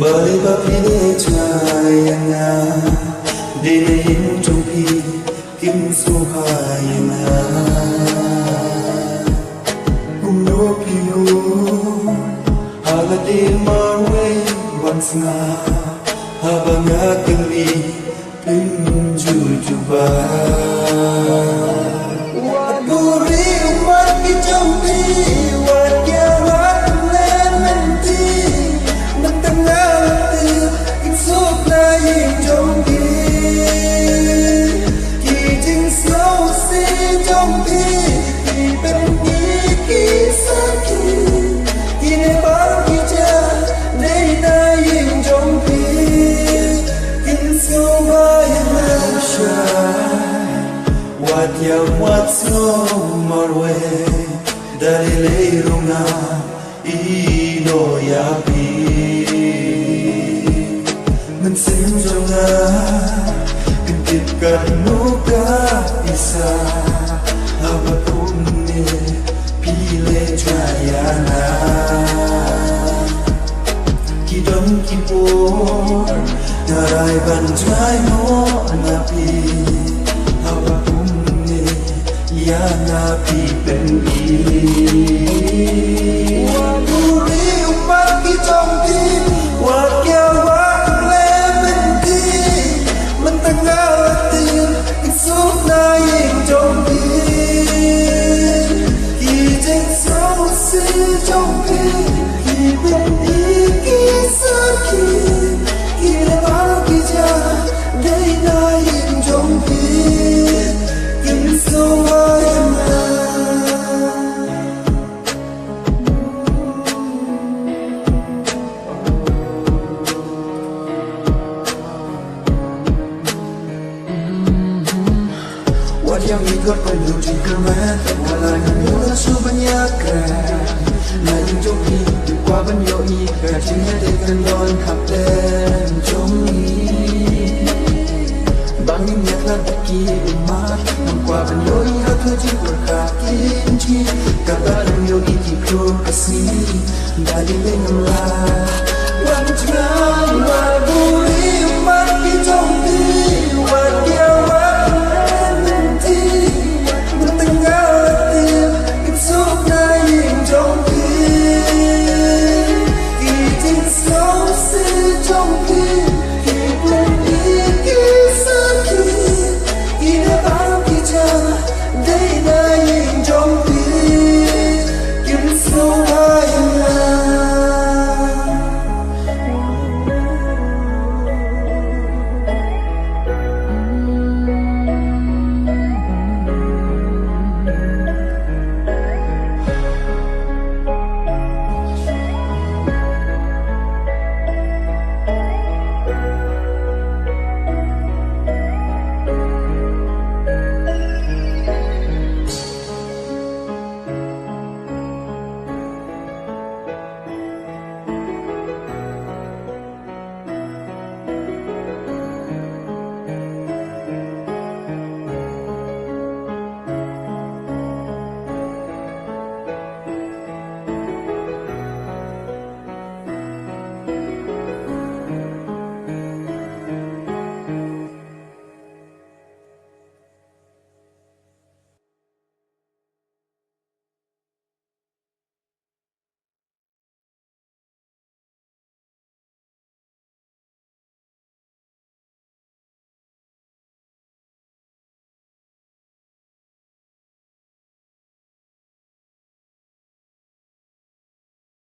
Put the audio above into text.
bởi bao khi để trai nga để hình trong khi kim su hai nga cùng nô piu hagati marwe bansna habanga kili pinju juba waduri umat ki jambi wadya wadlen menti nagtangal iksuk na yin jambi ki jing slow si jambi ki ben ki saki ki ne bar ki ja nei na yin jambi kin so vai na sha what ya what so marwe dalile runa ino ya pi mình xin cho nga kinh tiếp cận nô ca isa haba kumne pile chayana kidom kipo narai ban chai no napi haba kumne ya napi pendi waduri umat ki chomti wakya trong khi khi bên đi kia xa khi khi đã bao khi cha đây là in trong khi kinh sâu ai mà yang ikut menuju ke mata walau mula banyak na yung trong khi đi qua vẫn yêu y cả chính nhớ để cần đón khắp lên trong y bằng những nhạc lan kỳ mát năm qua vẫn yêu y hát thơ chỉ của cả kiên trì cả ba đừng yêu y thì pro cả si đã đi bên năm laวันtrái mà vui mắt khi trong khi và kêu hát lên mình đi mình từng ngao tìm ít suốt nay trong khi trong khi